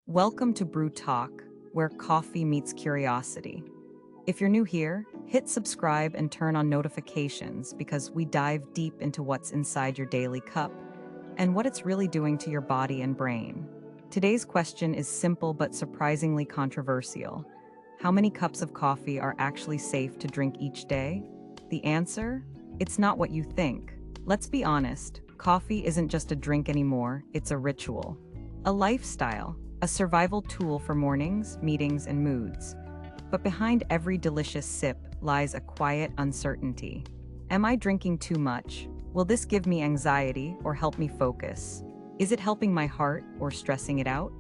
Welcome to BrewTok, where coffee meets curiosity. If you're new here, hit subscribe and turn on notifications because we dive deep into what's inside your daily cup and what it's really doing to your body and brain. Today's question is simple but surprisingly controversial. How many cups of coffee are actually safe to drink each day? The answer? It's not what you think. Let's be honest, coffee isn't just a drink anymore, it's a ritual, a lifestyle, a survival tool for mornings, meetings, and moods. But behind every delicious sip lies a quiet uncertainty. Am I drinking too much? Will this give me anxiety or help me focus? Is it helping my heart or stressing it out?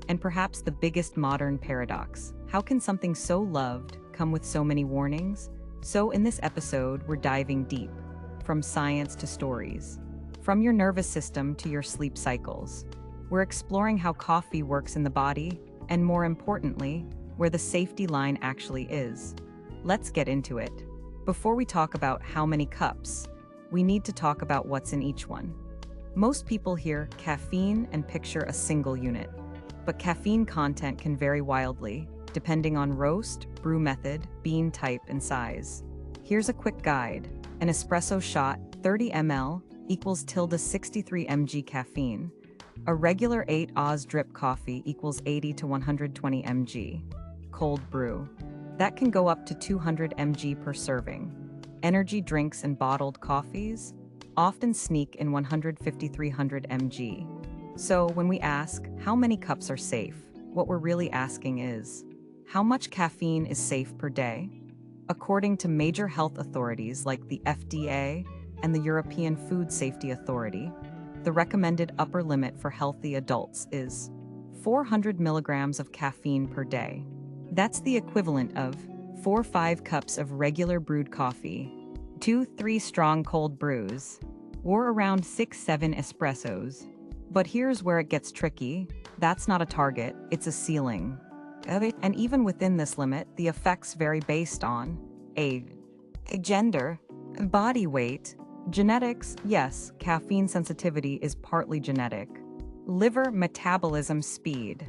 And perhaps the biggest modern paradox, how can something so loved come with so many warnings? So in this episode, we're diving deep, from science to stories, from your nervous system to your sleep cycles. We're exploring how coffee works in the body, and more importantly, where the safety line actually is. Let's get into it. Before we talk about how many cups, we need to talk about what's in each one. Most people hear caffeine and picture a single unit, but caffeine content can vary wildly, depending on roast, brew method, bean type, and size. Here's a quick guide. An espresso shot, 30 ml, equals tilde 63 mg caffeine. A regular 8 Oz drip coffee equals 80 to 120 mg. Cold brew. That can go up to 200 mg per serving. Energy drinks and bottled coffees often sneak in 150-300 mg. So when we ask, how many cups are safe? What we're really asking is, how much caffeine is safe per day? According to major health authorities like the FDA and the European Food Safety Authority, the recommended upper limit for healthy adults is 400 milligrams of caffeine per day. That's the equivalent of 4-5 cups of regular brewed coffee, 2-3 strong cold brews, or around 6-7 espressos. But here's where it gets tricky. That's not a target, it's a ceiling. And even within this limit, the effects vary based on age, gender, body weight, genetics. Yes, caffeine sensitivity is partly genetic. Liver metabolism speed.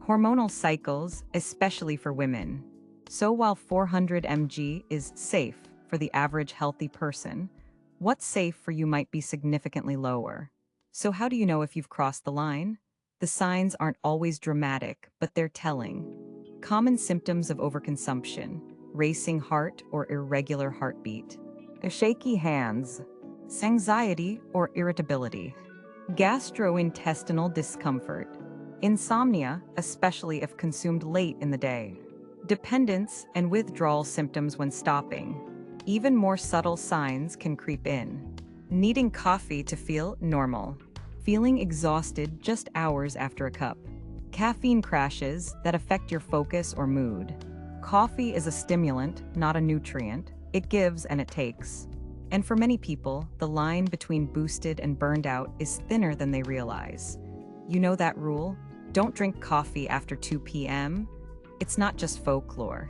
Hormonal cycles, especially for women. So while 400 mg is safe for the average healthy person, what's safe for you might be significantly lower. So how do you know if you've crossed the line? The signs aren't always dramatic, but they're telling. Common symptoms of overconsumption: racing heart or irregular heartbeat, shaky hands, anxiety or irritability, gastrointestinal discomfort, insomnia, especially if consumed late in the day, dependence and withdrawal symptoms when stopping. Even more subtle signs can creep in. Needing coffee to feel normal, feeling exhausted just hours after a cup, caffeine crashes that affect your focus or mood. Coffee is a stimulant, not a nutrient. It gives and it takes. And for many people, the line between boosted and burned out is thinner than they realize. You know that rule? Don't drink coffee after 2 p.m. It's not just folklore.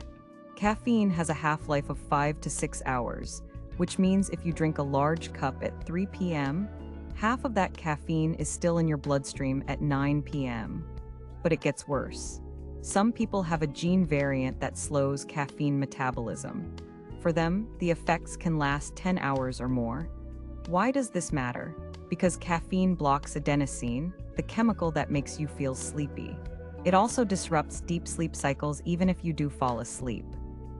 Caffeine has a half-life of 5 to 6 hours, which means if you drink a large cup at 3 p.m., half of that caffeine is still in your bloodstream at 9 p.m. But it gets worse. Some people have a gene variant that slows caffeine metabolism. For them, the effects can last 10 hours or more. Why does this matter? Because caffeine blocks adenosine, the chemical that makes you feel sleepy. It also disrupts deep sleep cycles even if you do fall asleep.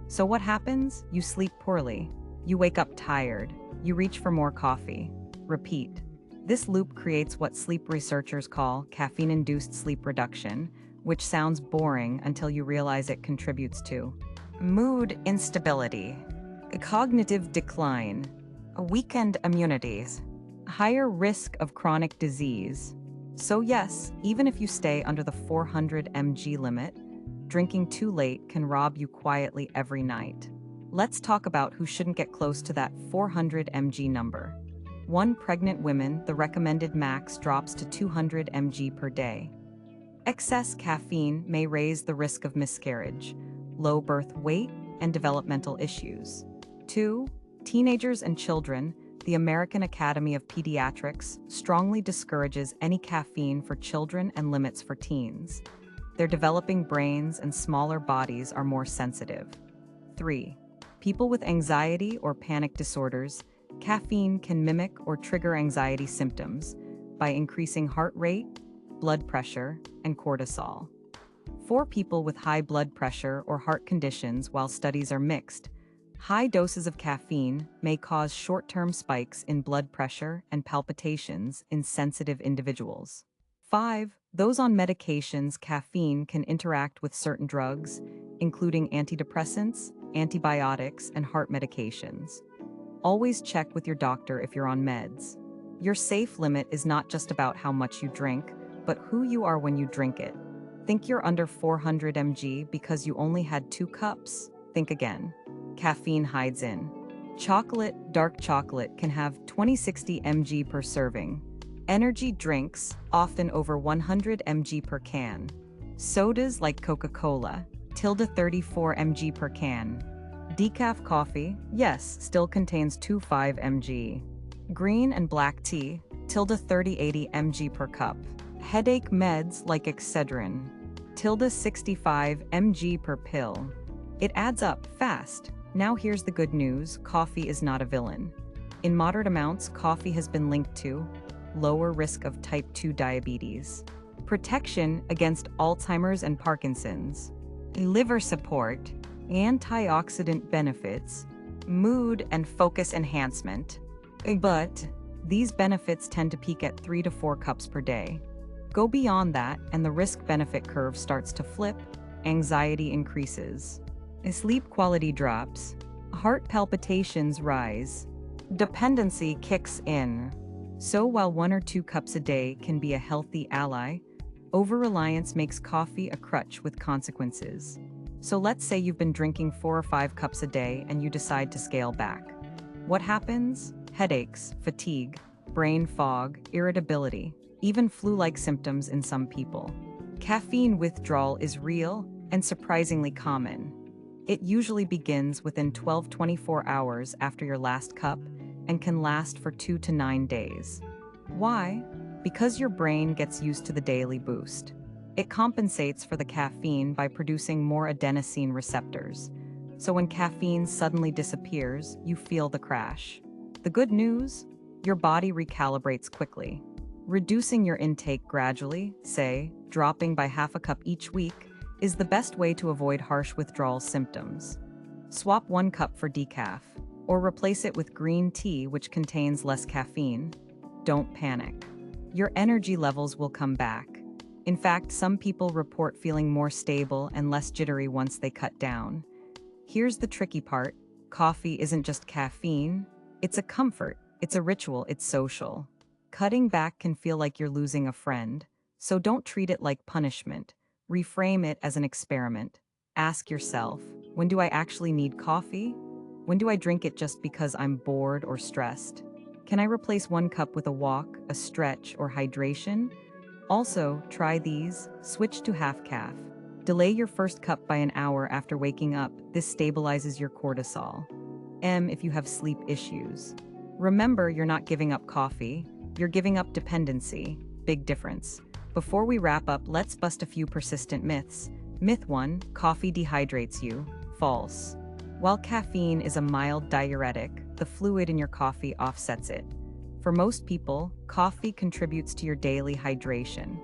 So what happens? You sleep poorly. You wake up tired. You reach for more coffee. Repeat. This loop creates what sleep researchers call caffeine-induced sleep reduction, which sounds boring until you realize it contributes to mood instability, cognitive decline, weakened immunities, higher risk of chronic disease. So yes, even if you stay under the 400 mg limit, drinking too late can rob you quietly every night. Let's talk about who shouldn't get close to that 400 mg number. Pregnant women, the recommended max drops to 200 mg per day. Excess caffeine may raise the risk of miscarriage, low birth weight, and developmental issues. 2. Teenagers and children. The American Academy of Pediatrics strongly discourages any caffeine for children and limits for teens. Their developing brains and smaller bodies are more sensitive. 3. People with anxiety or panic disorders, caffeine can mimic or trigger anxiety symptoms by increasing heart rate, blood pressure, and cortisol. For people with high blood pressure or heart conditions, while studies are mixed, high doses of caffeine may cause short-term spikes in blood pressure and palpitations in sensitive individuals. 5. Those on medications, caffeine can interact with certain drugs, including antidepressants, antibiotics, and heart medications. Always check with your doctor if you're on meds. Your safe limit is not just about how much you drink, but who you are when you drink it. Think you're under 400 mg because you only had 2 cups? Think again. Caffeine hides in. Chocolate, dark chocolate, can have 20-60 mg per serving. Energy drinks, often over 100 mg per can. Sodas like Coca-Cola, 34 mg per can. Decaf coffee, yes, still contains 25 mg. Green and black tea, 30-80 mg per cup. Headache meds like Excedrin, 65 mg per pill. It adds up fast. Now here's the good news, coffee is not a villain. In moderate amounts, coffee has been linked to lower risk of type 2 diabetes, protection against Alzheimer's and Parkinson's, liver support, antioxidant benefits, mood and focus enhancement. But these benefits tend to peak at 3 to 4 cups per day. Go beyond that and the risk-benefit curve starts to flip, anxiety increases, sleep quality drops, heart palpitations rise, dependency kicks in. So while 1 or 2 cups a day can be a healthy ally, over-reliance makes coffee a crutch with consequences. So let's say you've been drinking 4 or 5 cups a day and you decide to scale back. What happens? Headaches, fatigue, brain fog, irritability, even flu-like symptoms in some people. Caffeine withdrawal is real and surprisingly common. It usually begins within 12-24 hours after your last cup and can last for 2 to 9 days. Why? Because your brain gets used to the daily boost. It compensates for the caffeine by producing more adenosine receptors. So when caffeine suddenly disappears, you feel the crash. The good news? Your body recalibrates quickly. Reducing your intake gradually, say, dropping by half a cup each week, is the best way to avoid harsh withdrawal symptoms. Swap 1 cup for decaf, or replace it with green tea, which contains less caffeine. Don't panic. Your energy levels will come back. In fact, some people report feeling more stable and less jittery once they cut down. Here's the tricky part. Coffee isn't just caffeine. It's a comfort, it's a ritual, it's social. Cutting back can feel like you're losing a friend, so don't treat it like punishment. Reframe it as an experiment. Ask yourself, when do I actually need coffee? When do I drink it just because I'm bored or stressed? Can I replace 1 cup with a walk, a stretch, or hydration? Also, try these. Switch to half calf. Delay your first cup by an hour after waking up. This stabilizes your cortisol. If you have sleep issues. Remember, you're not giving up coffee. You're giving up dependency. Big difference. Before we wrap up, let's bust a few persistent myths. Myth 1, coffee dehydrates you. False. While caffeine is a mild diuretic, the fluid in your coffee offsets it. For most people, coffee contributes to your daily hydration.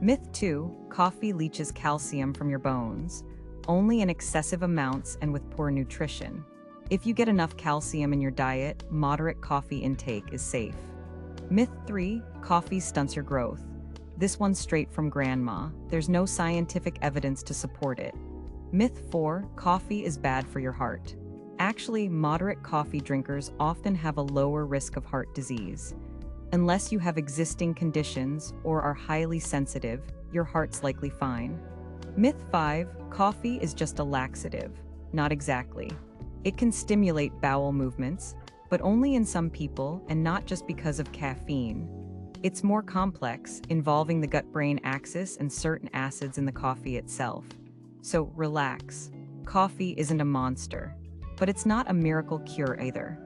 Myth 2, coffee leaches calcium from your bones, only in excessive amounts and with poor nutrition. If you get enough calcium in your diet, moderate coffee intake is safe. Myth 3, coffee stunts your growth. This one's straight from grandma. There's no scientific evidence to support it. Myth 4, coffee is bad for your heart. Actually, moderate coffee drinkers often have a lower risk of heart disease. Unless you have existing conditions or are highly sensitive, your heart's likely fine. Myth 5, coffee is just a laxative. Not exactly. It can stimulate bowel movements, but only in some people and not just because of caffeine. It's more complex, involving the gut-brain axis and certain acids in the coffee itself. So relax. Coffee isn't a monster, but it's not a miracle cure either.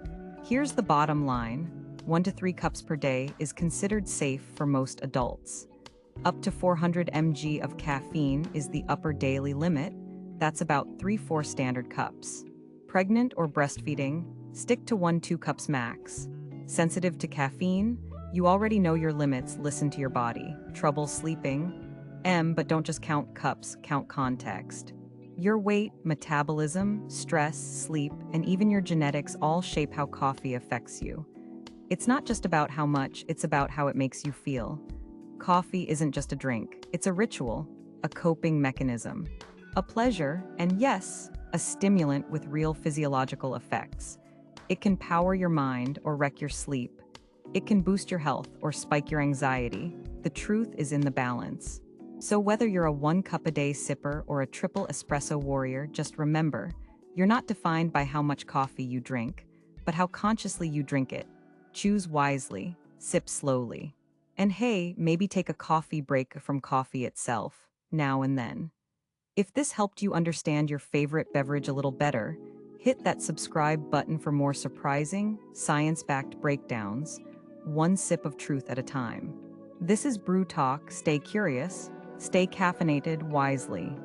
Here's the bottom line. 1 to 3 cups per day is considered safe for most adults. Up to 400 mg of caffeine is the upper daily limit. That's about 3-4 standard cups. Pregnant or breastfeeding, stick to 1-2 cups max. Sensitive to caffeine, you already know your limits, listen to your body. Trouble sleeping? But don't just count cups, count context. Your weight, metabolism, stress, sleep, and even your genetics all shape how coffee affects you. It's not just about how much, it's about how it makes you feel. Coffee isn't just a drink, it's a ritual, a coping mechanism, a pleasure, and yes, a stimulant with real physiological effects. It can power your mind or wreck your sleep. It can boost your health or spike your anxiety. The truth is in the balance. So whether you're a 1 cup a day sipper or a triple espresso warrior, just remember, you're not defined by how much coffee you drink, but how consciously you drink it. Choose wisely, sip slowly. And hey, maybe take a coffee break from coffee itself, now and then. If this helped you understand your favorite beverage a little better, hit that subscribe button for more surprising, science-backed breakdowns, one sip of truth at a time. This is BrewTok. Stay curious, stay caffeinated wisely.